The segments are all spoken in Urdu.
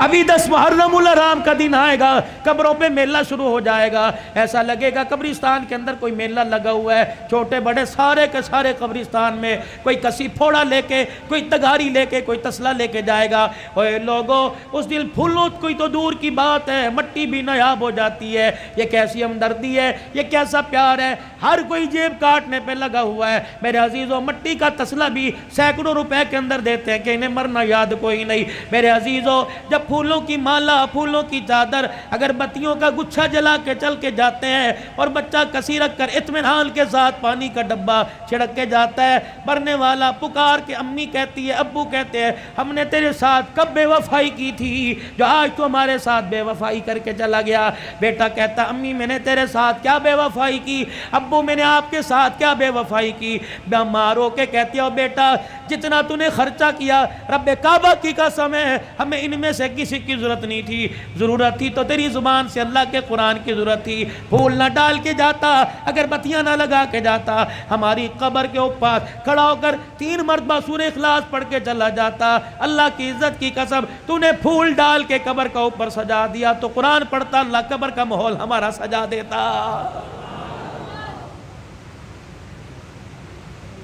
ابھی 10 محرم الحرام کا دن آئے گا، قبروں پہ میلہ شروع ہو جائے گا، ایسا لگے گا قبرستان کے اندر کوئی میلہ لگا ہوا ہے، چھوٹے بڑے سارے کے سارے قبرستان میں کوئی کسی پھوڑا لے کے، کوئی تگاری لے کے، کوئی تسلا لے کے جائے گا۔ اوے لوگوں، اس دل پھولوں کوئی تو دور کی بات ہے، مٹی بھی نایاب ہو جاتی ہے۔ یہ کیسی ہمدردی ہے، یہ کیسا پیار ہے، ہر کوئی جیب کاٹنے پہ لگا ہوا ہے۔ میرے عزیزوں، مٹی کا تسلا بھی سینکڑوں روپے کے اندر دیتے ہیں کہ انہیں مرنا یاد کوئی نہیں۔ میرے عزیزوں، جب پھولوں کی مالا، پھولوں کی چادر، اگر بتیوں کا گچھا جلا کے چل کے جاتے ہیں اور بچہ کسی رکھ کر اطمینان کے ساتھ پانی کا ڈبہ چھڑک کے جاتا ہے، مرنے والا پکار کے امی کہتی ہے، ابو کہتے ہیں ہم نے تیرے ساتھ کب بے وفائی کی تھی جو آج تو ہمارے ساتھ بے وفائی کر کے چلا گیا۔ بیٹا کہتا امی میں نے تیرے ساتھ کیا بے وفائی کی، ابو میں نے آپ کے ساتھ کیا بے وفائی کی۔ مارو کے کہتی ہے بیٹا جتنا تو نے خرچہ کیا رب کعبہ کی قسم ہے ہمیں ان میں سے کسی کی ضرورت نہیں تھی، ضرورت تھی تو تیری زبان سے اللہ کے قرآن کی ضرورت تھی۔ پھول نہ ڈال کے جاتا، اگر بتیاں نہ لگا کے جاتا، ہماری قبر کے اوپر کھڑا ہو کر 3 مرتبہ سورہ اخلاص پڑھ کے چلا جاتا۔ اللہ کی عزت کی قسم تو نے پھول ڈال کے قبر کا اوپر سجا دیا، تو قرآن پڑھتا اللہ قبر کا ماحول ہمارا سجا دیتا۔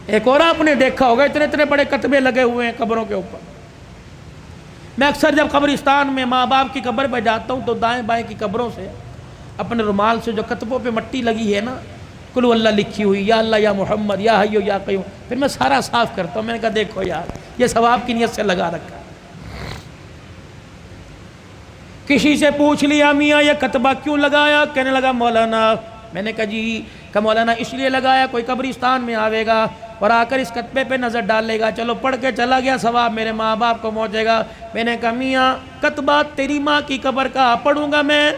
ایک اور آپ نے دیکھا ہوگا اتنے اتنے بڑے کتبے لگے ہوئے ہیں قبروں کے اوپر۔ میں اکثر جب قبرستان میں ماں باپ کی قبر پہ جاتا ہوں تو دائیں بائیں کی قبروں سے اپنے رومال سے جو کتبوں پہ مٹی لگی ہے نا، قل ہو اللہ لکھی ہوئی، یا اللہ یا محمد یا حی یا قیوم، پھر میں سارا صاف کرتا ہوں۔ میں نے کہا دیکھو یار یہ ثواب کی نیت سے لگا رکھا۔ کسی سے پوچھ لیا میاں یہ کتبہ کیوں لگایا، کہنے لگا مولانا، میں نے کہا جی، کہ مولانا اس لیے لگایا کوئی قبرستان میں آوے گا اور آ کر اس کتبے پہ نظر ڈال لے گا، چلو پڑھ کے چلا گیا، ثواب میرے ماں باپ کو پہنچے گا۔ میں نے کہا میاں کتبہ تیری ماں کی قبر کا پڑھوں گا میں؟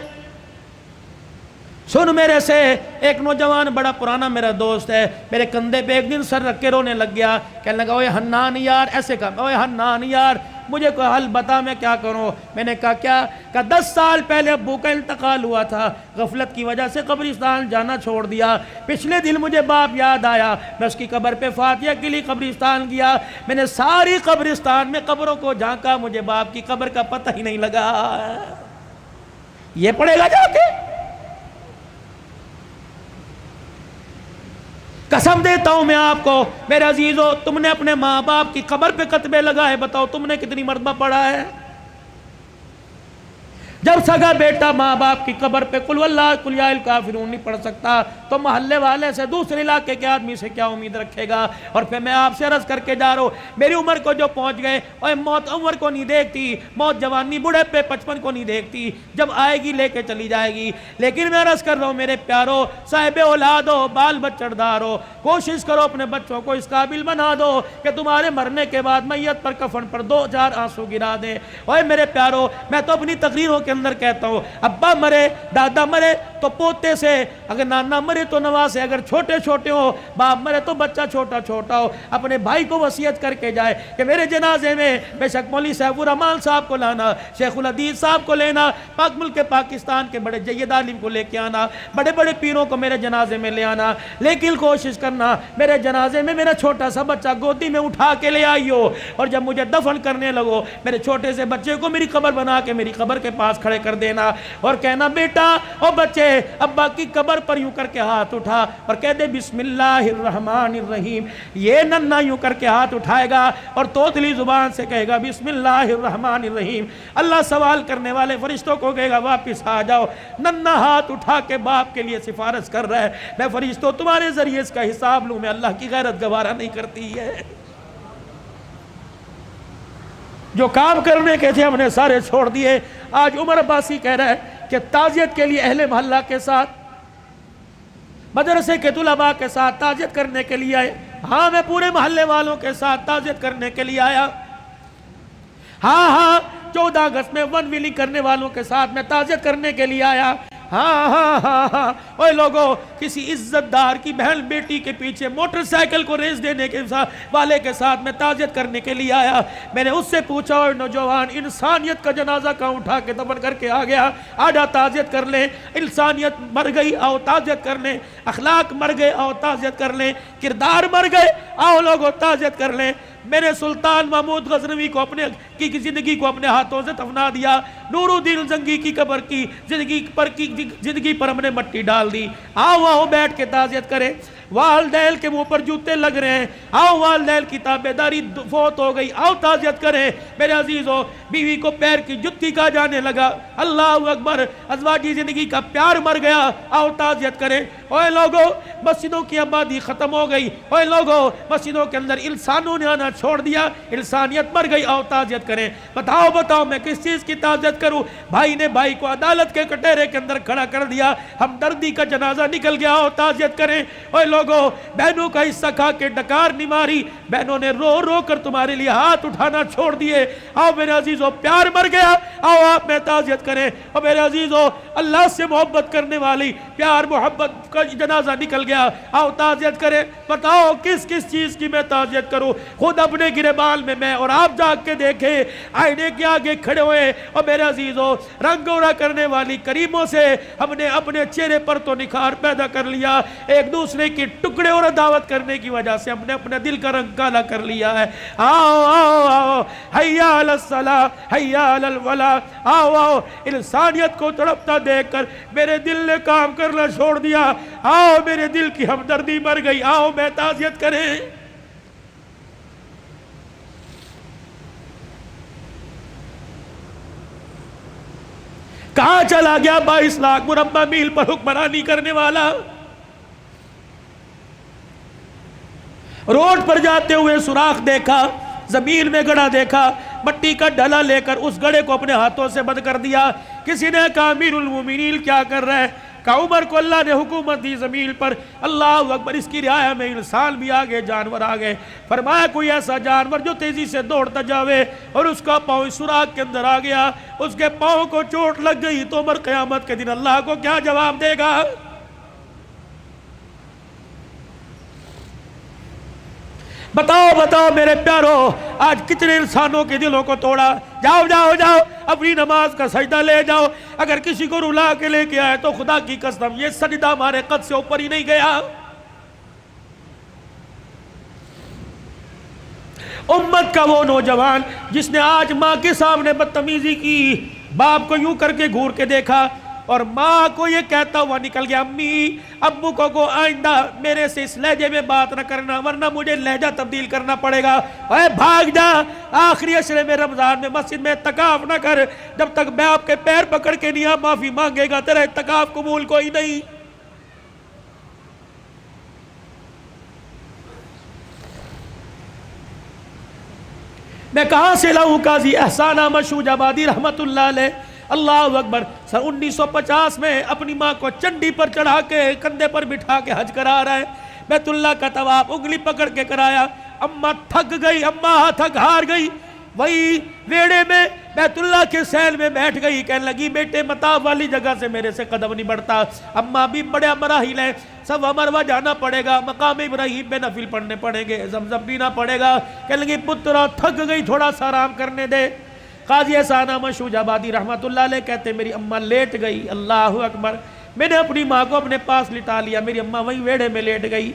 سن میرے سے، ایک نوجوان بڑا پرانا میرا دوست ہے، میرے کندھے پہ ایک دن سر رکھ کے رونے لگ گیا، کہنے لگا اوے حنان یار، ایسے کہا اوے حنان یار مجھے کوئی حل بتا میں کیا کروں۔ میں نے کہا کیا؟ کہ 10 سال پہلے ابو کا انتقال ہوا تھا، غفلت کی وجہ سے قبرستان جانا چھوڑ دیا، پچھلے دن مجھے باپ یاد آیا، میں اس کی قبر پہ فاتحہ کے لیے قبرستان گیا، میں نے ساری قبرستان میں قبروں کو جھانکا، مجھے باپ کی قبر کا پتہ ہی نہیں لگا۔ یہ پڑھے گا جا کے؟ قسم دیتا ہوں میں آپ کو میرے عزیزو، تم نے اپنے ماں باپ کی قبر پہ کتبے لگائے، بتاؤ تم نے کتنی مرتبہ پڑھا ہے؟ جب سگا بیٹا ماں باپ کی قبر پہ قل واللہ قل یا الکافرون نہیں پڑھ سکتا تو محلے والے سے، دوسرے علاقے کے آدمی سے کیا امید رکھے گا؟ اور پھر میں آپ سے عرض کر کے جا رہا ہوں، میری عمر کو جو پہنچ گئے، اور موت عمر کو نہیں دیکھتی، موت جوانی بڑھے پہ 55 کو نہیں دیکھتی، جب آئے گی لے کے چلی جائے گی۔ لیکن میں عرض کر رہا ہوں میرے پیارو، صاحب اولاد ہو، بال بچڑدار ہو، کوشش کرو اپنے بچوں کو اس قابل بنا دو کہ تمہارے مرنے کے بعد میت پر کفن پر 2-4 آنسو گرا دیں۔ اوے میرے پیارو، میں تو اپنی تقریروں کے اندر کہتا ہوں، ابا مرے، دادا مرے تو پوتے سے، اگر نانا مرے تو نوا سے، اگر چھوٹے چھوٹے ہو، باپ مرے تو بچہ چھوٹا چھوٹا ہو، اپنے بھائی کو وصیت کر کے جائے کہ میرے جنازے میں بے شک مولوی سیف الرحمان صاحب کو لانا، شیخ الحدیث صاحب کو لینا، پاک ملک پاکستان کے بڑے جید عالم کو لے کے آنا، بڑے بڑے پیروں کو میرے جنازے میں لے آنا، لیکن کوشش کرنا میرے جنازے میں میرا چھوٹا سا بچہ گودی میں اٹھا کے لے آئیو، اور جب مجھے دفن کرنے لگو میرے چھوٹے سے بچے کو میری قبر بنا کے میری قبر کے پاس کھڑے کر دینا، اور کہنا بیٹا او بچے ابا کی قبر پر یوں کر کے ہاتھ اٹھا اور کہہ دے بسم اللہ الرحمن الرحیم۔ یہ ننھا یوں کر کے ہاتھ اٹھائے گا اور توتلی زبان سے کہے گا بسم اللہ الرحمن الرحیم، اللہ سوال کرنے والے فرشتوں کو کہے گا واپس آ جاؤ۔ ننھا ہاتھ اٹھا کے باپ کے لیے سفارش کر رہا ہے، میں فرشتوں تمہارے ذریعے اس کا حساب لوں، میں اللہ کی غیرت گوارا نہیں کرتی ہے۔ جو کام کرنے کے تھے ہم نے سارے چھوڑ دیے۔ آج عمر عباسی کہہ رہا ہے کہ تعزیت کے لیے اہل محلہ کے ساتھ، مدرسے کے طلباء کے ساتھ تعزیت کرنے کے لیے آئے۔ ہاں میں پورے محلے والوں کے ساتھ تعزیت کرنے کے لیے آیا۔ ہاں 14 اگست میں ون ویلنگ کرنے والوں کے ساتھ میں تعزیت کرنے کے لیے آیا۔ ہاں اوے لوگوں، کسی عزت دار کی بہن بیٹی کے پیچھے موٹر سائیکل کو ریس دینے کے والے کے ساتھ میں تعزیت کرنے کے لیے آیا۔ میں نے اس سے پوچھا اوے نوجوان، انسانیت کا جنازہ کہاں اٹھا کے دفن کر کے آ گیا؟ آجا تعزیت کر لیں، انسانیت مر گئی آؤ تعزیت کر لیں، اخلاق مر گئے آؤ تعزیت کر لیں، کردار مر گئے آؤ لوگوں تعزیت کر لیں۔ میرے سلطان محمود غزنوی کو اپنے کی زندگی کو اپنے ہاتھوں سے دفنا دیا، نورالدین زنگی کی قبر کی زندگی پر ہم نے مٹی ڈال دی۔ آؤ آؤ بیٹھ کے تعزیت کریں۔ والدین کے منہ پر جوتے لگ رہے ہیں، آؤ والدین کی تابعداری فوت ہو گئی، آؤ تعزیت کریں۔ میرے عزیزو، بیوی کو پیر کی جتی کہا جانے لگا، اللہ اکبر، ازواجی زندگی کا پیار مر گیا، آؤ تعزیت کریں۔ اوے لوگو، مسجدوں کی آبادی ختم ہو گئی، اوے لوگو، مسجدوں کے اندر انسانوں نے آنا چھوڑ دیا، انسانیت مر گئی، آؤ تعزیت کریں۔ بتاؤ میں کس چیز کی تعزیت کروں؟ بھائی نے بھائی کو عدالت کے کٹہرے کے اندر کھڑا کر دیا، ہمدردی کا جنازہ نکل گیا، آؤ تعزیت کریں۔ اوے لوگو، بہنوں کا حصہ کھا کے ڈکار نہیں ماری، بہنوں نے رو رو کر تمہارے لیے ہاتھ اٹھانا چھوڑ دیے، آؤ میرے عزیزو، پیار مر گیا، آؤ آپ میں تعزیت کریں۔ اور میرے عزیزو، اللہ سے محبت کرنے والی پیار محبت کا جنازہ نکل گیا، آؤ تعزیت کریں۔ بتاؤ کس چیز کی میں تعزیت کروں؟ خود اپنے گریبان میں اور آپ جاگ کے دیکھیں، آئینے کے آگے کھڑے ہوئے، اور میرے عزیزو، رنگ گورا کرنے والی کریموں سے ہم نے اپنے چہرے پر تو نکھار پیدا کر لیا، ایک دوسرے کی ٹکڑے اور دعوت کرنے کی وجہ سے ہم نے اپنے دل کا رنگ کالا کر لیا ہے۔ آؤ آؤ آؤ، حیا علی الصلاۃ، حیا علی الفلاح، آؤ آؤ۔ انسانیت کو تڑپتا دیکھ کر میرے دل نے کام کرنا چھوڑ دیا، آؤ میرے دل کی ہمدردی مر گئی، آؤ میں تعزیت کریں۔ کہاں چلا گیا 22 لاکھ مربع میل پر حکمرانی کرنے والا؟ روڈ پر جاتے ہوئے سوراخ دیکھا، زمین میں گڑھا دیکھا، مٹی کا ڈلا لے کر اس گڑھے کو اپنے ہاتھوں سے بند کر دیا۔ کسی نے کہا امیر المومنین کیا کر رہے ہیں؟ کہا عمر کو اللہ نے حکومت دی زمین پر، اللہ اکبر، اس کی رعایا میں انسان بھی آگے، جانور آگے۔ فرمایا کوئی ایسا جانور جو تیزی سے دوڑتا جاوے اور اس کا پاؤں سوراخ کے اندر آ گیا، اس کے پاؤں کو چوٹ لگ گئی، تو عمر قیامت کے دن اللہ کو کیا جواب دے گا؟ بتاؤ میرے پیارو، آج کتنے انسانوں کے دلوں کو توڑا۔ جاؤ اپنی نماز کا سجدہ لے جاؤ، اگر کسی کو رلا کے لے کے آئے تو خدا کی قسم یہ سجدہ ہمارے قد سے اوپر ہی نہیں گیا۔ امت کا وہ نوجوان جس نے آج ماں کے سامنے بدتمیزی کی، باپ کو یوں کر کے گھور کے دیکھا اور ماں کو یہ کہتا ہوا نکل گیا، امی ابو کو آئندہ میرے سے اس لہجے میں بات نہ کرنا ورنہ مجھے لہجہ تبدیل کرنا پڑے گا۔ اے بھاگ جا، آخری عشرے میں رمضان میں مسجد میں اعتکاف نہ کر، جب تک میں آپ کے پیر پکڑ کے نہیں معافی مانگے گا تیرا اعتکاف قبول کوئی نہیں۔ میں کہاں سے لاؤں قاضی احسان احمد شوج آبادی رحمت اللہ علیہ، اللہ اکبر، سن 1950 میں اپنی ماں کو چنڈی پر چڑھا کے کندھے پر بٹھا کے حج کرا رہا ہے، بیت اللہ کا طواف انگلی پکڑ کے کرایا، اماں تھک گئی، اماں تھک ہار گئی، وہی ویڑے میں بیت اللہ کے سیل میں بیٹھ گئی، کہنے لگی بیٹے مطاف والی جگہ سے میرے سے قدم نہیں بڑھتا، اماں بھی بڑے مراحل ہیں، صفا مروہ جانا پڑے گا، مقام ابراہیم پہ نفل پڑھنے پڑیں گے، زمزم پینا پڑے گا، کہنے لگی پترا تھک گئی تھوڑا سا آرام کرنے دے۔ قاضی احسان احمد شوج آبادی رحمت اللہ علیہ کہتے میری اماں لیٹ گئی، اللہ اکبر، میں نے اپنی ماں کو اپنے پاس لٹا لیا، میری اماں وہیں ویڑے میں لیٹ گئی،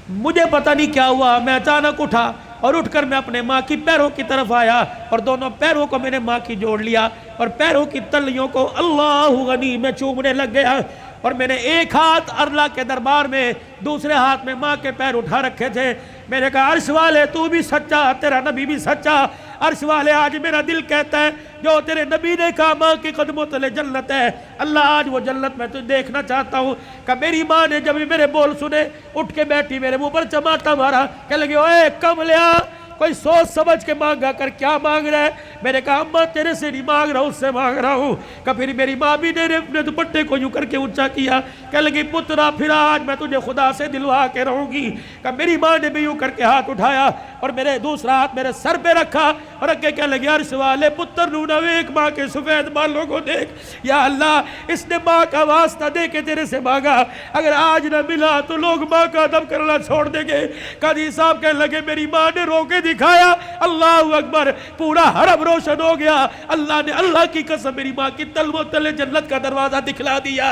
مجھے پتہ نہیں کیا ہوا، میں اچانک اٹھا اور اٹھ کر میں اپنے ماں کی پیروں کی طرف آیا اور دونوں پیروں کو میں نے ماں کی جوڑ لیا اور پیروں کی تلیوں کو اللہ غنی میں چومنے لگ گیا، اور میں نے ایک ہاتھ اللہ کے دربار میں، دوسرے ہاتھ میں ماں کے پیر اٹھا رکھے تھے، میں نے کہا عرش والے تو بھی سچا، تیرا نبی بھی سچا، عرش والے آج میرا دل کہتا ہے جو تیرے نبی نے کہا ماں کے قدموں تلے جنت ہے، اللہ آج وہ جنت میں تجھے دیکھنا چاہتا ہوں۔ کہ میری ماں نے جب میرے بول سنے اٹھ کے بیٹھی، میرے منہ پر چماٹا مارا، کہنے لگی اوے کملیا کوئی سوچ سمجھ کے مانگا کر، کیا مانگ رہا ہے؟ میں نے کہا اماں تیرے سے نہیں مانگ رہا ہوں، اس سے مانگ رہا ہوں۔ کہ پھر میری ماں بھی نے اپنے دوپٹے کو یوں کر کے اونچا کیا، کہنے لگی پترا پھر آج میں تجھے خدا سے دلوا کے رہوں گی۔ کہ میری ماں نے بھی یوں کر کے ہاتھ اٹھایا اور میرے دوسرا ہاتھ میرے سر پہ رکھا اور اگے کہنے لگی عرش والے پتر نونا ایک ماں کے سفید بالوں کو دیکھ، یا اللہ اس نے ماں کا واسطہ دے کے تیرے سے مانگا، اگر آج نہ ملا تو لوگ ماں کا ادب کرنا چھوڑ دیں گے۔ قاضی صاحب کہنے لگے میری ماں نے رو کے دکھایا، اللہ اکبر، پورا حرم روشن ہو گیا، اللہ نے اللہ کی قسم میری ماں کی تلووں تلے جنت کا دروازہ دکھلا دیا۔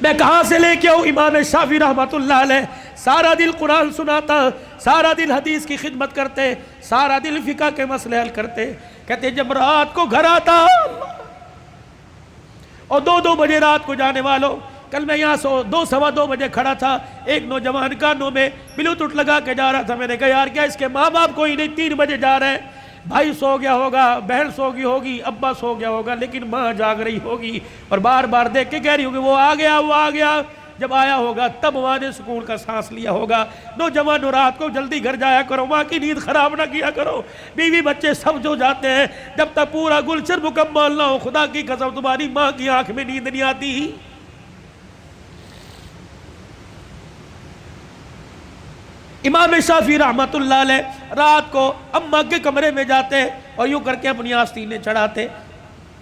میں کہاں سے لے کے آؤں؟ امام شافعی رحمتullah علیہ سارا دل قرآن سناتا، سارا دل حدیث کی خدمت کرتے، سارا دل فقہ کے مسئلے حل کرتے. کہتے جب رات کو گھر آتا اور 2 بجے رات کو جانے والوں، کل میں یہاں 2 بجے کھڑا تھا، ایک نوجوان کانوں میں بلوٹوتھ لگا کے جا رہا تھا. میں نے کہا یار کیا اس کے ماں باپ کوئی نہیں، 3 بجے جا رہے ہیں، بھائی سو گیا ہوگا، بہن سو گئی ہوگی، ابا سو گیا ہوگا، لیکن ماں جاگ رہی ہوگی اور بار بار دیکھ کے کہہ رہی ہوگی وہ آ گیا وہ آ گیا. جب آیا ہوگا تب وہاں نے سکون کا سانس لیا ہوگا. نوجوانوں رات کو جلدی گھر جایا کرو، ماں کی نیند خراب نہ کیا کرو. بیوی بچے سب جو جاتے ہیں، جب تک پورا گلشن مکمل نہ ہو، خدا کی قسم تمہاری ماں کی آنکھ میں نیند نہیں آتی. امام شافعی رحمتullah علیہ رات کو اماں کے کمرے میں جاتے اور یوں کر کے اپنی آستینیں چڑھاتے،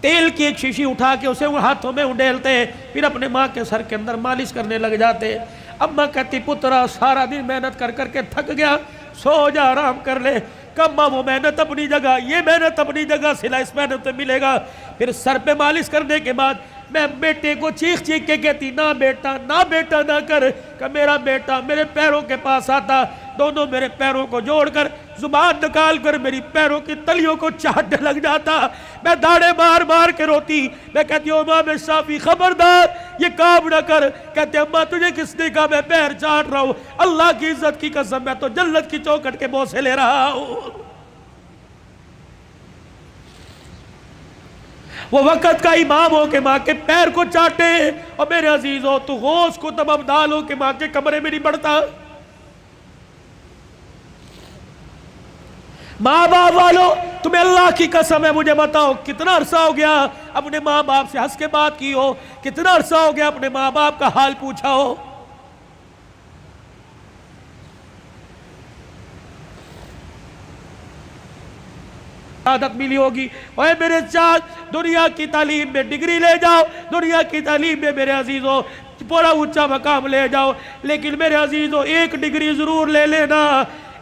تیل کی ایک شیشی اٹھا کے اسے ہاتھوں میں انڈیلتے، پھر اپنے ماں کے سر کے اندر مالش کرنے لگ جاتے. اماں کہتی پترا سارا دن محنت کر کر کے تھک گیا، سو جا آرام کر لے. کما وہ محنت اپنی جگہ، یہ محنت اپنی جگہ، صلہ اس محنت میں ملے گا. پھر سر پہ مالش کرنے کے بعد میں بیٹے کو چیخ چیخ کے کہتی نہ بیٹا نہ کر، کہ میرا بیٹا میرے پیروں کے پاس آتا، دونوں میرے پیروں کو جوڑ کر زبان نکال کر میری پیروں کی تلیوں کو چاٹنے لگ جاتا. میں داڑے مار مار کے روتی. میں کہتی ہوں امام شافعی خبردار یہ کام نہ کر. کہتے اماں تجھے کس نے کہا میں پیر چاٹ رہا ہوں؟ اللہ کی عزت کی قسم میں تو جنت کی چوکھٹ کے بوسے لے رہا ہوں. وہ وقت کا امام ہو کہ ماں کے پیر کو چاٹے، اور میرے عزیزوں تو غوث کو تب ابدال ہو کہ ماں کے کمرے میں نہیں بڑھتا. ماں باپ والو تمہیں اللہ کی قسم ہے مجھے بتاؤ کتنا عرصہ ہو گیا اپنے ماں باپ سے ہنس کے بات کی ہو؟ کتنا عرصہ ہو گیا اپنے ماں باپ کا حال پوچھا ہو؟ عادت ملی ہوگی اوے میرے چاچ دنیا کی تعلیم میں ڈگری لے جاؤ، دنیا کی تعلیم میں میرے عزیزوں پورا اونچا مقام لے جاؤ، لیکن میرے عزیزوں ایک ڈگری ضرور لے لینا،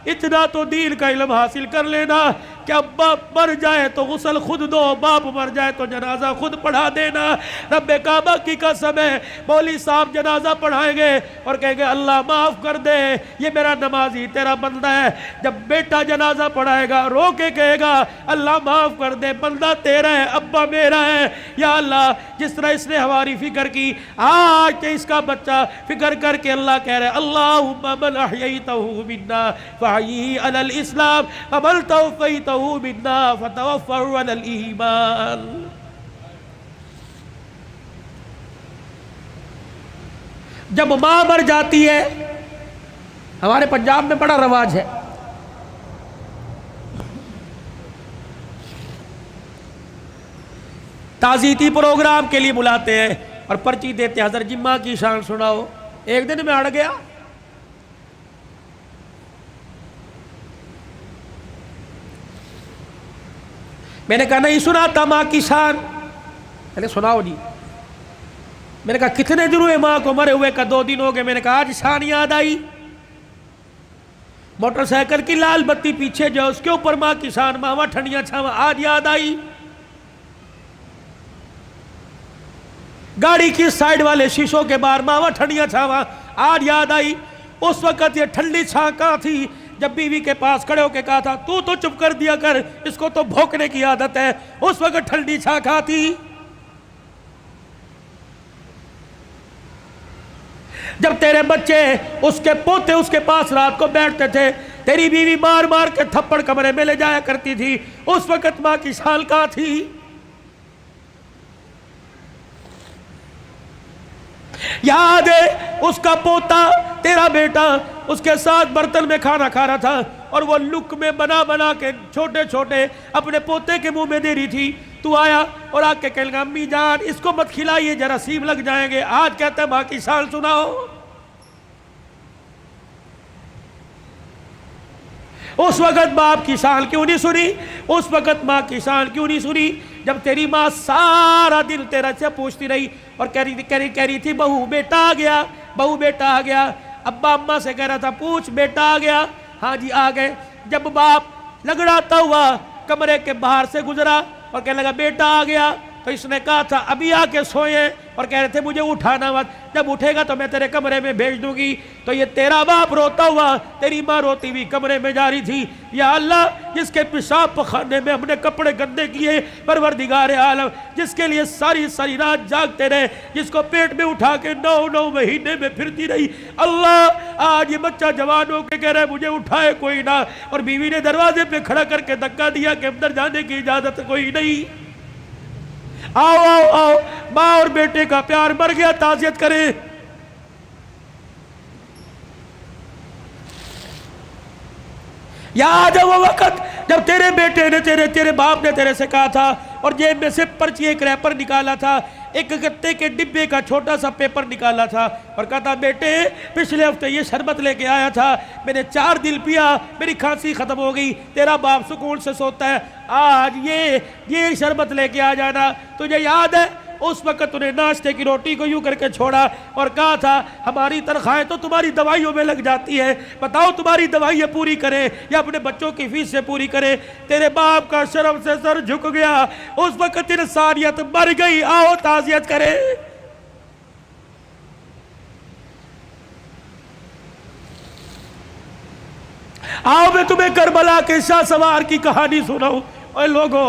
اتنا تو دین کا علم حاصل کر لینا کہ اب باپ مر جائے تو غسل خود دو، باپ مر جائے تو جنازہ خود پڑھا دینا. رب کعبہ کی قسم ہے مولوی صاحب جنازہ پڑھائیں گے اور کہیں گے اللہ معاف کر دے یہ میرا نمازی تیرا بندہ ہے. جب بیٹا جنازہ پڑھائے گا رو کے کہے گا اللہ معاف کر دے بندہ تیرا ہے ابا میرا ہے. یا اللہ جس طرح اس نے ہماری فکر کی آج کہ اس کا بچہ فکر کر کے اللہ کہہ رہے اللہم من احییتہ منا فحیی علی الاسلام ومن توفیتہ منا فتوفہ علی الایمان. جب ماں مر جاتی ہے، ہمارے پنجاب میں بڑا رواج ہے، تعزیتی پروگرام کے لیے بلاتے ہیں اور پرچی دیتے ہیں حضرت جمعہ کی شان سناؤ. ایک دن میں اڑ گیا، میں نے کہا نہیں سناتا ماں کی شان. پہلے سناؤ جی. میں نے کہا کتنے دن ہوئے ماں کو مرے ہوئے؟ کا 2 دن ہو گئے. میں نے کہا آج شان یاد آئی. موٹر سائیکل کی لال بتی پیچھے جو اس کے اوپر ماں کی شان ماما ٹھنڈیاں چھاواں آج یاد آئی. گاڑی کی سائیڈ والے شیشوں کے باہر ماما ٹھنڈیاں چھاواں آج یاد آئی. اس وقت یہ ٹھنڈی چھاں کہاں تھی جب بیوی کے پاس کھڑے ہو کے کہا تھا تو چپ کر دیا کر اس کو تو بھونکنے کی عادت ہے. اس وقت ٹھنڈی چھاں کہاں تھی؟ جب تیرے بچے اس کے پوتے اس کے پاس رات کو بیٹھتے تھے، تیری بیوی مار مار کے تھپڑ کمرے میں لے جایا کرتی تھی، اس وقت ماں کی شان کہاں تھی؟ یاد ہے اس کا پوتا تیرا بیٹا اس کے ساتھ برتن میں کھانا کھا رہا تھا اور وہ لک میں بنا بنا کے چھوٹے چھوٹے اپنے پوتے کے منہ میں دے رہی تھی. تو آیا اور آ کے کہے گا امی جان اس کو مت کھلائیے جراثیم لگ جائیں گے. آج کہتا ہے ماں کی شان سناؤ. اس وقت باپ کی شان کیوں نہیں سنی؟ اس وقت ماں کی شان کیوں نہیں سنی؟ جب تیری ماں سارا دن تیرا سے پوچھتی رہی اور کہہ رہی تھی بہو بیٹا آ گیا، بہو بیٹا آ گیا. ابا اماں سے کہہ رہا تھا پوچھ بیٹا آ گیا؟ ہاں جی آ گئے. جب باپ لگڑاتا ہوا کمرے کے باہر سے گزرا اور کہنے لگا بیٹا آ گیا، تو اس نے کہا تھا ابھی آ کے سوئے اور کہہ رہے تھے مجھے اٹھانا مت، جب اٹھے گا تو میں تیرے کمرے میں بھیج دوں گی۔ تو یہ تیرا باپ روتا ہوا تیری ماں روتی ہوئی کمرے میں جا رہی تھی، یا اللہ جس کے پیشاب پخانے میں ہم نے کپڑے گندے کیے، پروردگار عالم جس کے لیے ساری ساری رات جاگتے رہے، جس کو پیٹ میں اٹھا کے 9 مہینے میں پھرتی رہی، اللہ آج یہ بچہ جوان ہو کے کہہ رہا ہے مجھے اٹھائے کوئی نہ، اور بیوی نے دروازے پہ کھڑا کر کے دھکا دیا کہ اندر جانے کی اجازت کوئی نہیں۔ آؤ آؤ آؤ، ماں اور بیٹے کا پیار مر گیا، تعزیت کریں۔ یاد ہے وہ وقت جب تیرے بیٹے نے تیرے باپ نے تیرے سے کہا تھا اور جیب میں سے پرچی ایک ریپر نکالا تھا، ایک گتے کے ڈبے کا چھوٹا سا پیپر نکالا تھا اور کہا تھا بیٹے پچھلے ہفتے یہ شربت لے کے آیا تھا، میں نے 4 دن پیا، میری کھانسی ختم ہو گئی، تیرا باپ سکون سے سوتا ہے، آج یہ شربت لے کے آ جانا۔ تجھے یاد ہے اس وقت انہیں ناشتے کی روٹی کو یوں کر کے چھوڑا اور کہا تھا ہماری تنخواہیں تو تمہاری دوائیوں میں لگ جاتی ہے، بتاؤ تمہاری دوائیاں پوری کریں یا اپنے بچوں کی فیس سے پوری کریں۔ تیرے باپ کا شرم سے سر جھک گیا، اس وقت انسانیت مر گئی، آؤ تعزیت کریں۔ آؤ میں تمہیں کربلا کے شاہ سوار کی کہانی سناؤں۔ اے لوگوں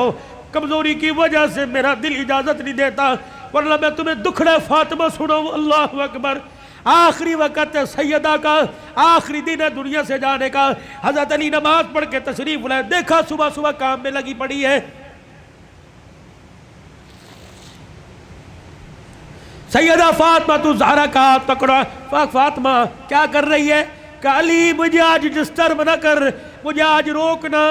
کمزوری کی وجہ سے میرا دل اجازت نہیں دیتا، ورنہ میں تمہیں دکھڑا فاطمہ سناؤں۔ اللہ اکبر۔ آخری وقت ہے سیدہ کا، آخری دن ہے دنیا سے جانے کا، حضرت علی نماز پڑھ کے تشریف لائے، دیکھا صبح صبح کام میں لگی پڑی ہے۔ سیدہ فاطمہ تو زہرا کا ہاتھ پکڑا، فاطمہ کیا کر رہی ہے؟ کہ علی مجھے آج ڈسٹرب نہ کر، مجھے آج روکنا،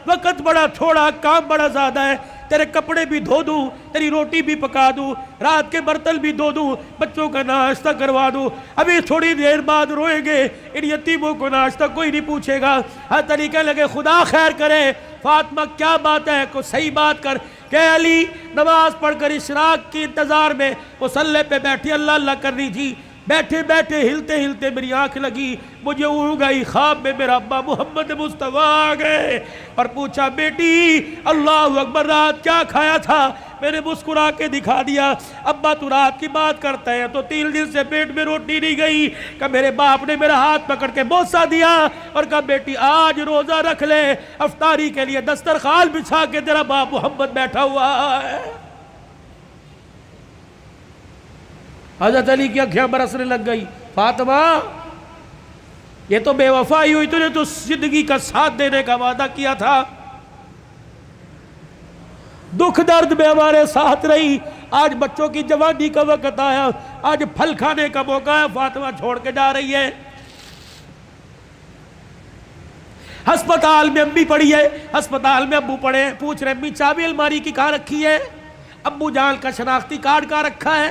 وقت بڑا تھوڑا، کام بڑا زیادہ ہے، تیرے کپڑے بھی دھو دوں، تیری روٹی بھی پکا دوں، رات کے برتن بھی دھو دوں، بچوں کا ناشتہ کروا دوں، ابھی تھوڑی دیر بعد روئیں گے، ان یتیموں کو ناشتہ کوئی نہیں پوچھے گا۔ ہر طریقے لگے خدا خیر کرے۔ فاطمہ کیا بات ہے، کوئی صحیح بات کر۔ کہ علی نماز پڑھ کر اشراق کی انتظار میں مصلی پہ بیٹھی اللہ اللہ کر رہی تھی، بیٹھے بیٹھے ہلتے ہلتے میری آنکھ لگی، مجھے اڑ گئی، خواب میں میرا ابا محمد مصطفیٰ آ گئے اور پوچھا بیٹی اللہ اکبر رات کیا کھایا تھا؟ میں نے مسکرا کے دکھا دیا۔ ابا تو رات کی بات کرتا ہے تو 3 دن سے پیٹ میں روٹی نہیں گئی۔ کہ میرے باپ نے میرا ہاتھ پکڑ کے بوسہ دیا اور کہا بیٹی آج روزہ رکھ لے، افطاری کے لیے دسترخوان بچھا کے تیرا باپ محمد بیٹھا ہوا ہے۔ حضرت علی کی آنکھیں برسنے لگ گئی۔ فاطمہ یہ تو بے وفائی ہوئی، تو نے تو زندگی کا ساتھ دینے کا وعدہ کیا تھا، دکھ درد میں ہمارے ساتھ رہی، آج بچوں کی جوانی کا وقت آیا، آج پھل کھانے کا موقع ہے، فاطمہ چھوڑ کے جا رہی ہے۔ ہسپتال میں امی پڑی ہے، ہسپتال میں ابو پڑے، پوچھ رہے امی چابی الماری کی کہاں رکھی ہے؟ ابو جان کا شناختی کارڈ کہاں رکھا ہے؟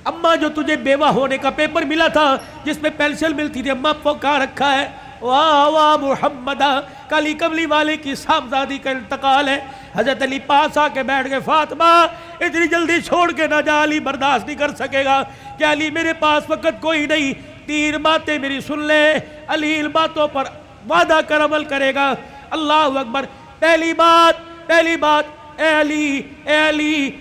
اماں جو تجھے بیوہ ہونے کا پیپر ملا تھا جس میں پینشن ملتی تھی، اماں وہ کہاں رکھا ہے؟ واہ واہ محمدہ، کالی کملی والے کی صاحبزادی کا انتقال ہے۔ حضرت علی پاس آ کے بیٹھ گئے، فاطمہ اتنی جلدی چھوڑ کے نہ جا، علی برداشت نہیں کر سکے گا۔ کہ علی میرے پاس وقت کوئی نہیں، 3 باتیں میری سن لے، علی ان باتوں پر وعدہ کر عمل کرے گا۔ اللہ اکبر۔ پہلی بات اے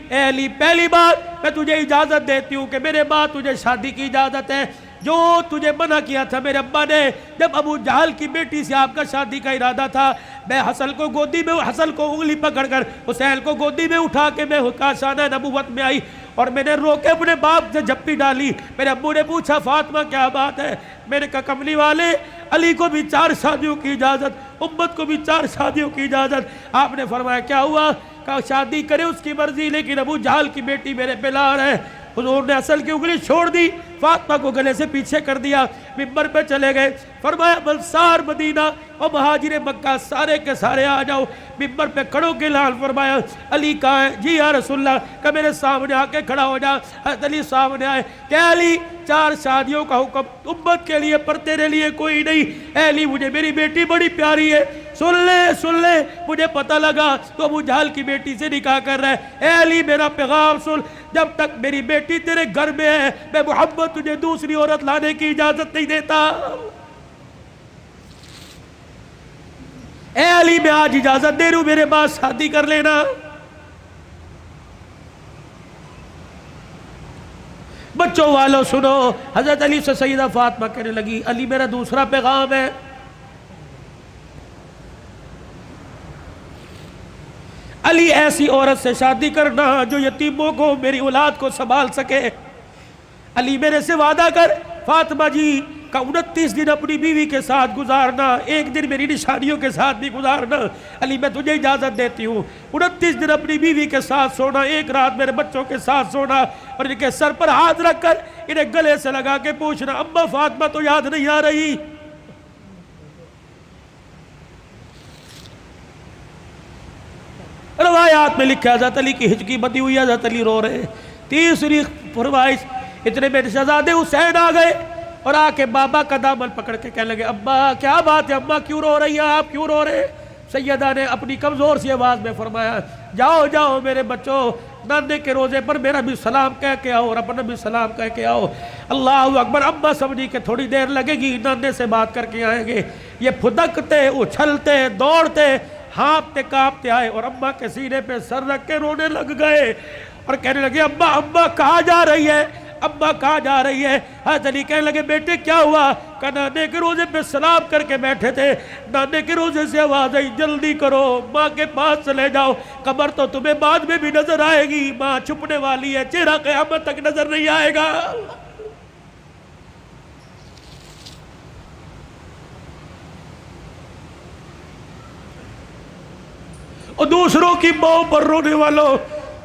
علی پہلی بات میں تجھے اجازت دیتی ہوں کہ میرے بعد تجھے شادی کی اجازت ہے۔ جو تجھے منع کیا تھا میرے ابا نے جب ابو جہل کی بیٹی سے آپ کا شادی کا ارادہ تھا، میں حسن کو گودی میں، حسن کو انگلی پکڑ کر حسین کو گودی میں اٹھا کے میں کاشانہ نبوت میں آئی اور میں نے رو کے اپنے باپ سے جھپی ڈالی۔ میرے ابو نے پوچھا فاطمہ کیا بات ہے؟ میں نے کہا کملی والے علی کو بھی 4 شادیوں کی اجازت، امت کو بھی 4 شادیوں کی اجازت۔ آپ نے فرمایا کیا ہوا؟ کہا شادی کرے اس کی مرضی، لیکن ابو جہل کی بیٹی میرے پہ لار ہے۔ حضور نے اصل کی انگلی چھوڑ دی، فاطمہ کو گلے سے پیچھے کر دیا، منبر پہ چلے گئے، فرمایا انصار مدینہ اور مہاجر مکہ سارے کے سارے آ جاؤ۔ منبر پہ کھڑوں کے لال فرمایا علی کہاں ہے؟ جی یا رسول اللہ، کہ میرے سامنے آ کے کھڑا ہو جا۔ حضرت علی سامنے آئے کہ علی 4 شادیوں کا حکم امت کے لیے پر تیرے لیے کوئی نہیں۔ اے علی مجھے میری بیٹی بڑی پیاری ہے، سن لے مجھے پتہ لگا تو ابو جہل کی بیٹی سے نکاح کر رہا ہے۔ اے علی میرا پیغام سن، جب تک میری بیٹی تیرے گھر میں ہے میں محمد تجھے دوسری عورت لانے کی اجازت نہیں دیتا۔ اے علی میں آج اجازت دے رہا ہوں، میرے بعد شادی کر لینا۔ بچوں والوں سنو، حضرت علی سے سیدہ فاطمہ کہنے لگی علی میرا دوسرا پیغام ہے، علی ایسی عورت سے شادی کرنا جو یتیموں کو، میری اولاد کو سنبھال سکے۔ علی میرے سے وعدہ کر فاطمہ جی کا 29 دن اپنی بیوی کے ساتھ گزارنا، ایک دن میری نشانیوں کے ساتھ بھی گزارنا۔ علی میں تجھے اجازت دیتی ہوں، 29 دن اپنی بیوی کے ساتھ سونا، ایک رات میرے بچوں کے ساتھ سونا، اور ان کے سر پر ہاتھ رکھ کر انہیں گلے سے لگا کے پوچھنا اما فاطمہ تو یاد نہیں آ رہی؟ روایات میں لکھا حضرت علی کی ہچکی بندی ہوئی، حضرت علی رو رہے۔ تیسری فرمائش، اتنے میں شہزادے حسین آ گئے اور آ کے بابا کا دامن پکڑ کے کہنے لگے ابا کیا بات ہے، اماں کیوں رو رہی ہیں آپ، کیوں رو رہے؟ سیدہ نے اپنی کمزور سی آواز میں فرمایا جاؤ جاؤ میرے بچوں، نانے کے روزے پر میرا بھی سلام کہہ کے آؤ اور اپنا بھی سلام کہہ کے آؤ۔ اللہ اکبر۔ اماں سمجھی کہ تھوڑی دیر لگے گی، نانے سے بات کر کے آئیں گے۔ یہ پھدکتے اچھلتے دوڑتے ہانپتے کانپتے آئے اور اماں کے سینے پہ سر رکھ کے رونے لگ گئے اور کہنے لگے اماں اماں کہاں جا رہی ہے، اماں کہاں جا رہی ہے؟ حضرت علی کہنے لگے بیٹے کیا ہوا؟ کہ نانے کے روزے پہ سلام کر کے بیٹھے تھے، نانے کے روزے سے آواز آئی جلدی کرو ماں کے پاس چلے جاؤ، قبر تو تمہیں بعد میں بھی نظر آئے گی، ماں چھپنے والی ہے، چہرہ قیامت تک نظر نہیں آئے گا۔ اور دوسروں کی ماں پر رونے والوں،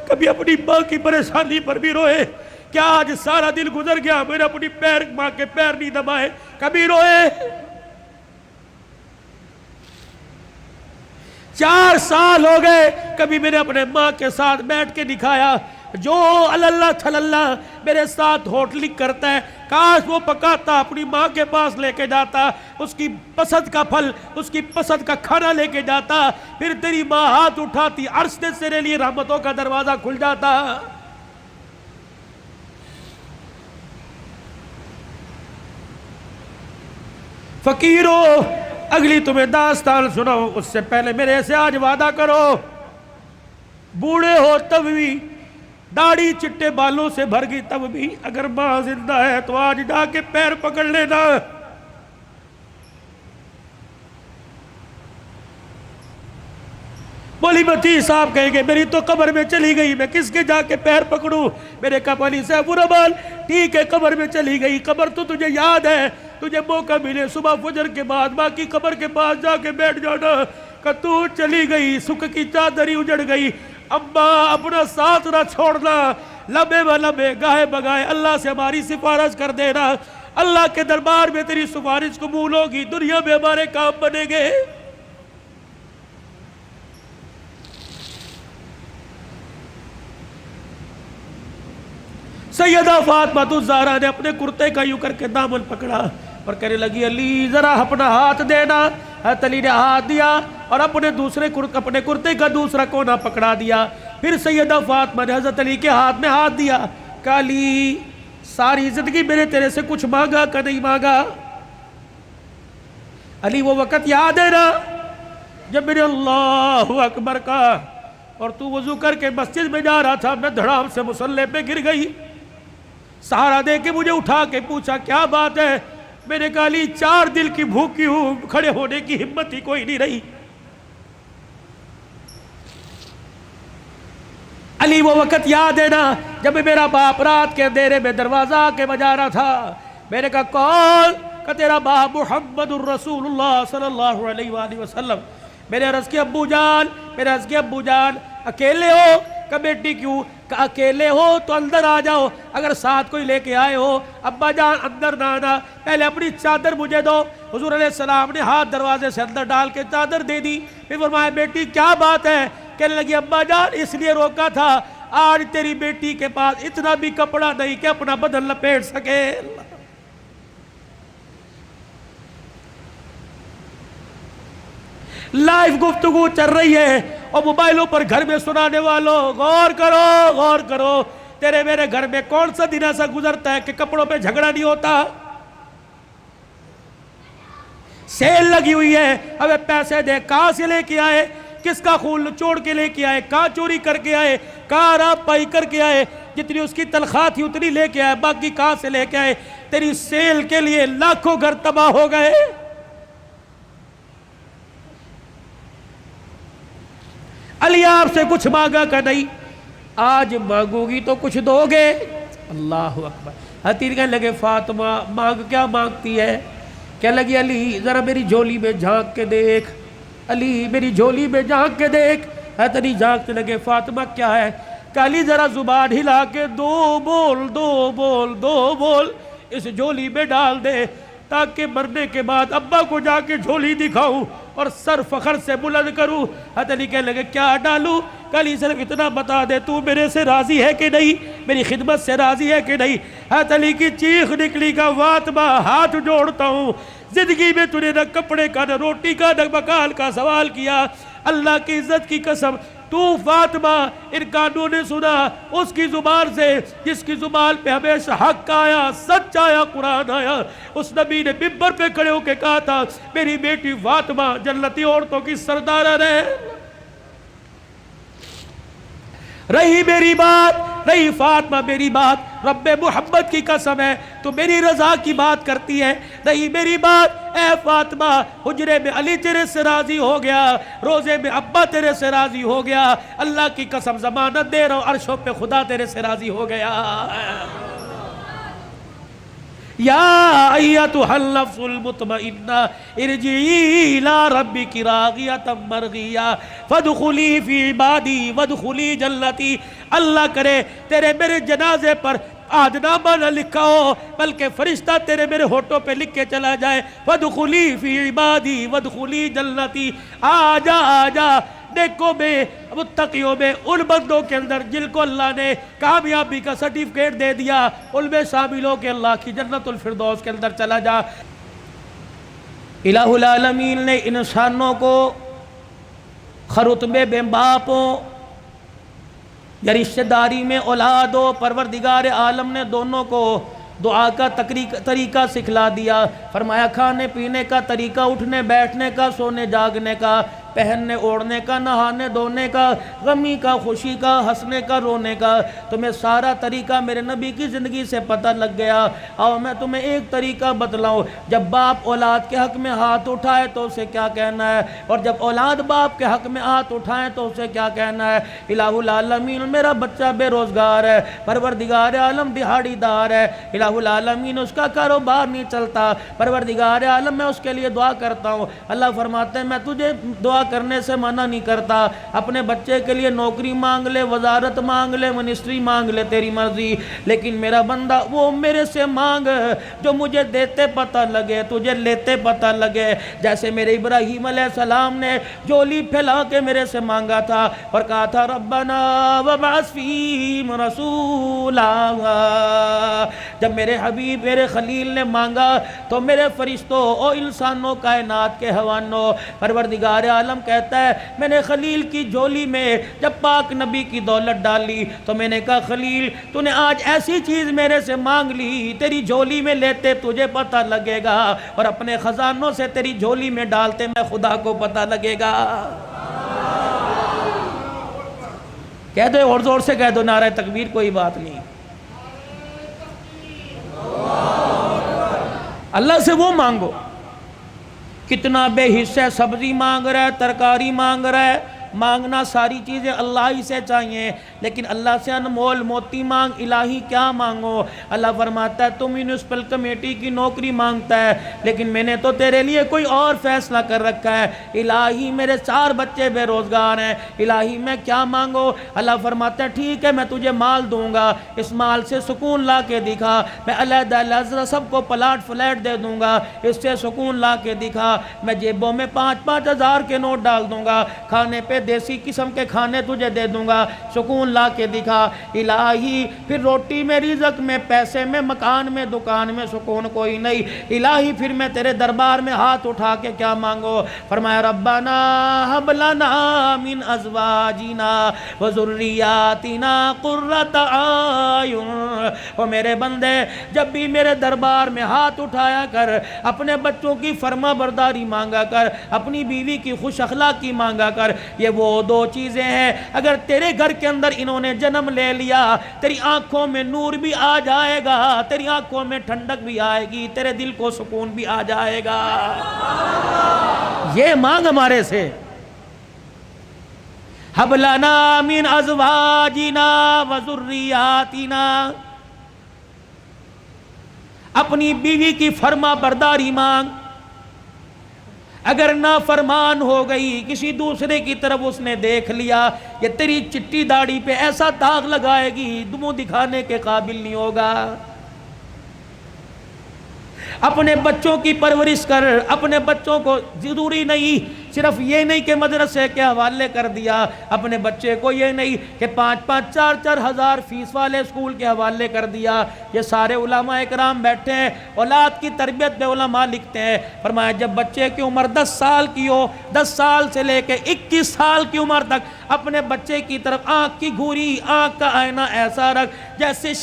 کبھی اپنی ماں کی پریشانی پر بھی روئے۔ کیا آج سارا دن گزر گیا میں نے اپنی ماں کے پیر نہیں دبائے؟ کبھی روئے؟ 4 سال ہو گئے کبھی میں نے اپنے ماں کے ساتھ بیٹھ کے دکھایا؟ جو اللہ تھلاللہ میرے ساتھ ہوٹلنگ کرتا ہے کاش وہ پکاتا اپنی ماں کے پاس لے کے جاتا، اس کی پسند کا پھل، اس کی پسند کا کھانا لے کے جاتا، پھر تیری ماں ہاتھ اٹھاتی، عرش سے تیرے لیے رحمتوں کا دروازہ کھل جاتا۔ فقیرو اگلی تمہیں داستان سناؤ اس سے پہلے میرے سے آج وعدہ کرو، بوڑھے ہو تب بھی، داڑھی چٹے بالوں سے بھر گئی تب بھی، اگر ماں زندہ ہے تو آج جا کے پیر پکڑ لینا۔ بولی بتی صاحب کہیں گے میری تو قبر میں چلی گئی، میں کس کے جا کے پیر پکڑوں؟ میرے کہا علی صاحب الرحمن ٹھیک ہے قبر میں چلی گئی، قبر تو تجھے یاد ہے، تجھے موقع ملے صبح فجر کے بعد ماں کی قبر کے پاس جا کے بیٹھ جانا۔ کہ تو چلی گئی، سکھ کی چادری اجڑ گئی، اماں اپنا ساتھ نہ چھوڑنا، لمبے و لمبے گاہے بگائے اللہ سے ہماری سفارش کر دینا، اللہ کے دربار میں تیری سفارش قبول ہوگی، دنیا میں ہمارے کام بنے گے۔ سیدہ فاطمہ الزہرا نے اپنے کرتے کا یوں کر کے دامن پکڑا اور کہنے لگی علی ذرا اپنا ہاتھ دینا۔ حضرت علی نے ہاتھ دیا اور اپنے کرتے کا دوسرا کونا پکڑا دیا۔ پھر سیدہ فاطمہ نے حضرت علی کے ہاتھ میں ہاتھ دیا کہ علی ساری زندگی میں نے تیرے سے کچھ مانگا کہ نہیں مانگا؟ علی وہ وقت یاد ہے نا جب میں نے اللہ اکبر کہا اور تو وضو کر کے مسجد میں جا رہا تھا، میں دھڑام سے مصلی پہ گر گئی، سہارا دے کے مجھے اٹھا کے پوچھا کیا بات ہے؟ میں نے کہا علی 4 دل کی بھوکی ہوں، کھڑے ہونے کی ہمت ہی کوئی نہیں رہی۔ علی وہ وقت یاد ہے نا جب میرا باپ رات کے اندھیرے میں دروازہ کے بجا رہا تھا، میں نے کہا کون؟ کہ تیرا باپ محمد الرسول اللہ صلی اللہ علیہ وآلہ وسلم۔ میں نے عرض کی ابو جان اکیلے ہو؟ کہ بیٹی کیوں؟ کہ اکیلے ہو تو اندر آ جاؤ، اگر ساتھ کوئی لے کے آئے ہو ابا جان اندر نہ آنا، پہلے اپنی چادر مجھے دو۔ حضور علیہ السلام نے ہاتھ دروازے سے اندر ڈال کے چادر دے دی، پھر فرمایا بیٹی کیا بات ہے؟ کہنے لگی ابا جان اس لیے روکا تھا آج تیری بیٹی کے پاس اتنا بھی کپڑا نہیں کہ اپنا بدن لپیٹ سکے۔ لائیو گفتگو چل رہی ہے اور موبائلوں پر گھر میں سنانے والوں غور کرو، تیرے میرے گھر میں کون سا دن ایسا گزرتا ہے کہ کپڑوں پہ جھگڑا نہیں ہوتا؟ سیل لگی ہوئی ہے، ہمیں پیسے دے، کہاں سے لے کے آئے؟ کس کا خون چوڑ کے لے کے آئے؟ کہاں چوری کر کے آئے؟ کہاں راب پائی کر کے آئے؟ جتنی اس کی تنخواہ تھی اتنی لے کے آئے، باقی کہاں سے لے کے آئے؟ تیری سیل کے لیے لاکھوں گھر تباہ ہو گئے۔ علی آپ سے کچھ مانگا کہ نہیں؟ آج مانگو گی تو کچھ دو گے؟ اللہ اکبر۔ حتیر کہنے لگے فاطمہ مانگ، کیا مانگتی ہے؟ کہنے لگی علی ذرا میری جھولی میں جھانک کے دیکھ، علی میری جھولی میں جھانک کے دیکھ۔ حضرت علی جھانکنے لگے، فاطمہ کیا ہے؟ کہ علی ذرا زبان ہلا کے دو بول اس جھولی میں ڈال دے، تاکہ مرنے کے بعد ابا کو جا کے جھولی دکھاؤں اور سر فخر سے بلند کروں۔ حضرت علی کہنے لگے کیا ڈالوں؟ کہ علی صرف اتنا بتا دے تو میرے سے راضی ہے کہ نہیں، میری خدمت سے راضی ہے کہ نہیں؟ حضرت علی کی چیخ نکلی کہ فاطمہ ہاتھ جوڑتا ہوں، زندگی میں تو نے نہ کپڑے کا، نہ روٹی کا، نہ مکان کا سوال کیا، اللہ کی عزت کی قسم تو فاطمہ ان کانوں نے سنا اس کی زبان سے جس کی زبان پہ ہمیشہ حق آیا، سچ آیا، قرآن آیا۔ اس نبی نے ممبر پہ کھڑے ہو کے کہا تھا میری بیٹی فاطمہ جنتی عورتوں کی سردار ہے۔ رہی میری بات، رہی فاطمہ میری بات، رب محمد کی قسم ہے تو میری رضا کی بات کرتی ہے، رہی میری بات، اے فاطمہ حجرے میں علی تیرے سے راضی ہو گیا، روزے میں ابا تیرے سے راضی ہو گیا، اللہ کی قسم ضمانت دے رہا ہوں عرشوں پہ خدا تیرے سے راضی ہو گیا۔ یا ایتھا النفس المطمئنہ ارجعی الی ربک راغیۃ مرغیہ فادخلی فی عبادی وادخلی جنتی۔ اللہ کرے تیرے میرے جنازے پر آدنامہ نہ لکھا ہو بلکہ فرشتہ تیرے میرے ہونٹوں پہ لکھ کے چلا جائے، وادخلی فی عبادی وادخلی جنتی۔ آجا آجا نیکوں میں، متقیوں میں، ان بندوں کے اندر جن کو اللہ نے کامیابی کا سرٹیفکیٹ دے دیا ان میں شامل ہو کے اللہ کی جنت الفردوس کے اندر چلا جا۔ الہ العالمین نے انسانوں کو خرطبے بے باپوں یا رشتہ داری میں اولاد ہو، پروردگار عالم نے دونوں کو دعا کا طریقہ سکھلا دیا، فرمایا کھانے پینے کا طریقہ، اٹھنے بیٹھنے کا، سونے جاگنے کا، پہننے اوڑھنے کا، نہانے دھونے کا، غمی کا، خوشی کا، ہنسنے کا، رونے کا، تمہیں سارا طریقہ میرے نبی کی زندگی سے پتہ لگ گیا۔ اور میں تمہیں ایک طریقہ بتلاؤں، جب باپ اولاد کے حق میں ہاتھ اٹھائے تو اسے کیا کہنا ہے، اور جب اولاد باپ کے حق میں ہاتھ اٹھائیں تو اسے کیا کہنا ہے۔ الہ العالمین میرا بچہ بے روزگار ہے، پروردگار عالم دہاڑی دار ہے، الہ العالمین اس کا کاروبار نہیں چلتا، پروردگار عالم میں اس کے لیے دعا کرتا ہوں۔ اللہ فرماتے ہیں میں تجھے دعا کرنے سے منع نہیں کرتا، اپنے بچے کے لیے نوکری مانگ لے، وزارت مانگ لے، منسٹری مانگ لے، تیری مرضی، لیکن میرا بندہ وہ میرے سے مانگ جو مجھے دیتے پتہ لگے، تجھے لیتے پتہ لگے۔ جیسے میرے ابراہیم علیہ السلام نے جولی پھیلا کے میرے سے مانگا تھا اور کہا تھا ربنا وابعث فیہم رسولا، جب میرے حبیب میرے خلیل نے مانگا تو میرے فرشتوں اور انسانوں کائنات کے حوانوں پروردگار عالم کہتا ہے میں نے خلیل کی جھولی میں جب پاک نبی کی دولت ڈالی تو میں نے کہا خلیل تو نے آج ایسی چیز میرے سے مانگ لی، تیری جھولی میں لیتے تجھے پتہ لگے گا اور اپنے خزانوں سے تیری جھولی میں ڈالتے میں خدا کو پتہ لگے گا۔ کہہ دو اور زور سے کہہ دو نعرہ تکبیر، کوئی بات نہیں۔ اللہ سے وہ مانگو، کتنا بے حصہ سبزی مانگ رہا ہے، ترکاری مانگ رہا ہے، مانگنا ساری چیزیں اللہ ہی سے چاہیے، لیکن اللہ سے انمول موتی مانگ، الہی کیا مانگو؟ اللہ فرماتا ہے تم میونسپل کمیٹی کی نوکری مانگتا ہے لیکن میں نے تو تیرے لیے کوئی اور فیصلہ کر رکھا ہے، الہی میرے 4 بچے بے روزگار ہیں، الہی میں کیا مانگو؟ اللہ فرماتا ہے ٹھیک ہے میں تجھے مال دوں گا، اس مال سے سکون لا کے دکھا، میں علیحدہ علیحدہ سب کو پلاٹ فلیٹ دے دوں گا، اس سے سکون لا کے دکھا، میں جیبوں میں 5-5 ہزار کے نوٹ ڈال دوں گا، کھانے پہ دیسی قسم کے کھانے تجھے دے دوں گا، سکون لا کے دکھا۔ الہی پھر روٹی میں، رزق میں، پیسے میں، مکان میں، دکان میں سکون کوئی نہیں، الہی پھر میں تیرے دربار میں ہاتھ اٹھا کے کیا مانگو؟ فرمایا ربنا ہب لنا من ازواجنا وذریاتنا قرۃ اعین، او میرے بندے جب بھی میرے دربار میں ہاتھ اٹھایا کر، اپنے بچوں کی فرما برداری مانگا کر، اپنی بیوی کی خوش اخلاقی مانگا کر، یہ وہ 2 چیزیں ہیں اگر تیرے گھر کے اندر انہوں نے جنم لے لیا تیری آنکھوں میں نور بھی آ جائے گا، تیری آنکھوں میں ٹھنڈک بھی آئے گی، تیرے دل کو سکون بھی آ جائے گا۔ یہ مانگ ہمارے سے، ہب لنا من ازواجنا وذریاتنا، اپنی بیوی کی فرما برداری مانگ۔ اگر نافرمان ہو گئی، کسی دوسرے کی طرف اس نے دیکھ لیا، یہ تیری چٹی داڑھی پہ ایسا داغ لگائے گی منہ دکھانے کے قابل نہیں ہوگا۔ اپنے بچوں کی پرورش کر، اپنے بچوں کو ضروری نہیں صرف یہ نہیں کہ مدرسے کے حوالے کر دیا، اپنے بچے کو یہ نہیں کہ 5-5 4-4 ہزار فیس والے اسکول کے حوالے کر دیا۔ یہ سارے علماء اکرام بیٹھے ہیں، اولاد کی تربیت پہ علماء لکھتے ہیں، فرمایا جب بچے کی عمر 10 سال کی ہو، 10 سال سے لے کے 21 سال کی عمر تک اپنے بچے کی طرف آنکھ کی گھوری، آنکھ کا آئینہ ایسا رکھ جیسے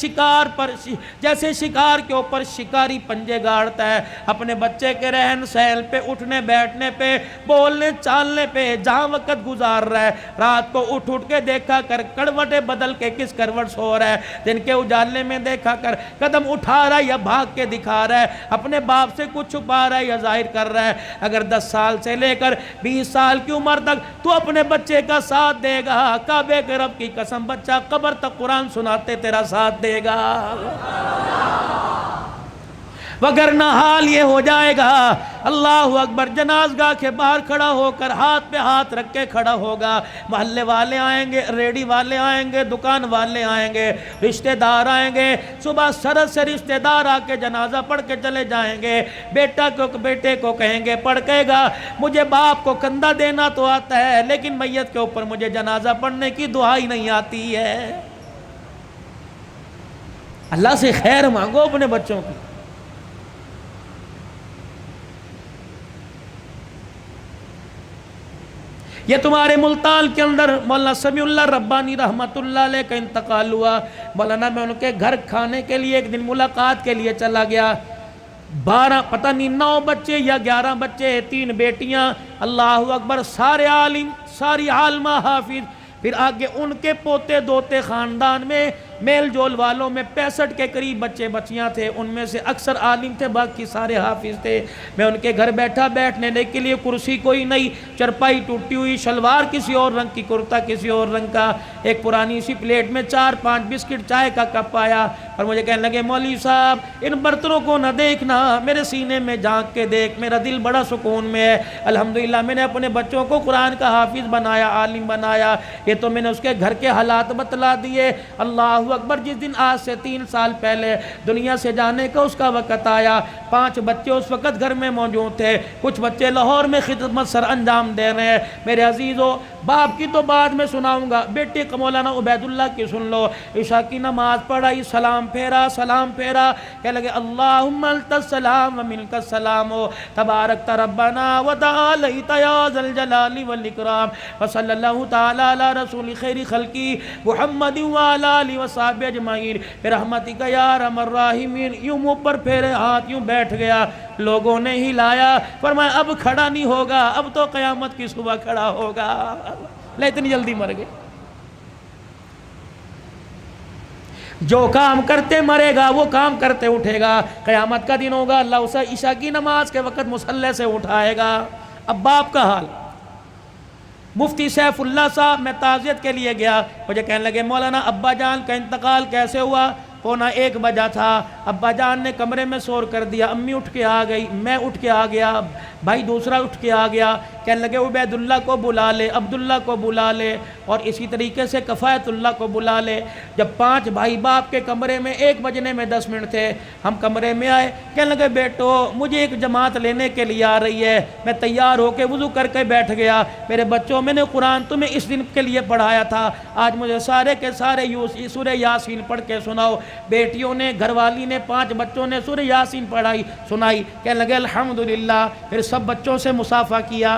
شکار کے اوپر شکاری پنجے گاڑتا ہے۔ اپنے بچے کے رہن سہن پہ، اٹھنے بیٹھنے پہ، بولنے چالنے پہ، جہاں وقت گزار رہا ہے، رات کو اٹھ کے دیکھا کر کروٹیں بدل کے کس کروٹ سو رہا ہے، دن کے اجالے میں دیکھا کر قدم اٹھا رہا ہے یا بھاگ کے دکھا رہا ہے، اپنے باپ سے کچھ چھپا رہا ہے یا ظاہر کر رہا ہے۔ اگر 10 سال سے لے کر 20 سال کی عمر تک تو اپنے بچے کا ساتھ دے گا، کعبے کے رب کی قسم بچہ قبر تک قرآن سناتے تیرا ساتھ دے گا، وگرنہ حال یہ ہو جائے گا اللہ اکبر، جنازگاہ کے باہر کھڑا ہو کر ہاتھ پہ ہاتھ رکھ کے کھڑا ہوگا، محلے والے آئیں گے، ریڈی والے آئیں گے، دکان والے آئیں گے، رشتہ دار آئیں گے، صبح سرد سے رشتہ دار آ کے جنازہ پڑھ کے چلے جائیں گے، بیٹے کو کہیں گے، پڑھ کہے گا مجھے باپ کو کندھا دینا تو آتا ہے لیکن میت کے اوپر مجھے جنازہ پڑھنے کی دعا ہی نہیں آتی ہے۔ اللہ سے خیر مانگو اپنے بچوں کی۔ یہ تمہارے ملتان کے اندر مولانا سمیع اللہ ربانی رحمت اللہ علیہ کا انتقال ہوا۔ مولانا میں ان کے گھر کھانے کے لیے ایک دن ملاقات کے لیے چلا گیا، 12 پتہ نہیں 9 بچے یا 11 بچے، 3 بیٹیاں، اللہ اکبر، سارے عالم، ساری عالمہ حافظ، پھر آگے ان کے پوتے دوتے، خاندان میں میل جول والوں میں 65 کے قریب بچے بچیاں تھے، ان میں سے اکثر عالم تھے، باقی سارے حافظ تھے۔ میں ان کے گھر بیٹھا، بیٹھنے کے لیے کرسی کوئی نہیں، چرپائی ٹوٹی ہوئی، شلوار کسی اور رنگ کی، کرتا کسی اور رنگ کا، ایک پرانی سی پلیٹ میں 4-5 بسکٹ چائے کا کپ آیا اور مجھے کہنے لگے مولوی صاحب ان برتنوں کو نہ دیکھنا، میرے سینے میں جھانک کے دیکھ، میرا دل بڑا سکون میں ہے، الحمدللہ میں نے اپنے بچوں کو قرآن کا حافظ بنایا، عالم بنایا، یہ تو میں نے اس کے گھر کے حالات بتلا دیے۔ اللہ اکبر، جس دن آج سے 3 سال پہلے دنیا سے جانے کا اس کا وقت آیا، 5 بچے اس وقت گھر میں موجود تھے، کچھ بچے لاہور میں خدمت سر انجام دے رہے ہیں۔ میرے عزیزو، باپ کی تو بعد میں سناؤں گا، بیٹے کا مولانا عبید اللہ کی سن لو۔ عشاء کی نماز پڑھائی، سلام پھیرا، کہنے لگے اللہم انت السلام و منک السلام تبارک ربنا و تعالیت یا ذا الجلال والاکرام وصلی اللہ تعالی علی رسول خیر خلقی محمد وعلی آلہ وصحبہ اجمعین برحمتک یا ارحم الراحمین۔ یوں منہ پر پھیرے ہاتھ، یوں بیٹھ گیا، لوگوں نے ہلایا، فرمایا اب کھڑا نہیں ہوگا، اب تو قیامت کی صبح کھڑا ہوگا۔ لے اتنی جلدی مر گئے، جو کام کرتے مرے گا وہ کام کرتے اٹھے گا، قیامت کا دن ہوگا، اللہ اسے عشاء کی نماز کے وقت مصلی سے اٹھائے گا۔ اب باپ کا حال، مفتی سیف اللہ صاحب، میں تعزیت کے لیے گیا، مجھے کہنے لگے مولانا ابا جان کا انتقال کیسے ہوا؟ 1:15 بجا تھا، ابا جان نے کمرے میں شور کر دیا، امی اٹھ کے آ گئی، میں اٹھ کے آ گیا، بھائی دوسرا اٹھ کے آ گیا، کہنے لگے عبید اللہ کو بلا لے، عبداللہ کو بلا لے، اور اسی طریقے سے کفایت اللہ کو بلا لے۔ جب 5 بھائی باپ کے کمرے میں 1 بجنے میں 10 منٹ تھے، ہم کمرے میں آئے، کہنے لگے بیٹو مجھے ایک جماعت لینے کے لیے آ رہی ہے۔ میں تیار ہو کے وضو کر کے بیٹھ گیا، میرے بچوں میں نے قرآن تمہیں اس دن کے لیے پڑھایا تھا، آج مجھے سارے کے سارے سورہ یاسین پڑھ کے سناؤ۔ بیٹیوں نے، گھر والی نے، 5 بچوں نے سورہ یاسین پڑھائی سنائی، کہنے لگے الحمدللہ۔ پھر سب بچوں سے مصافحہ کیا،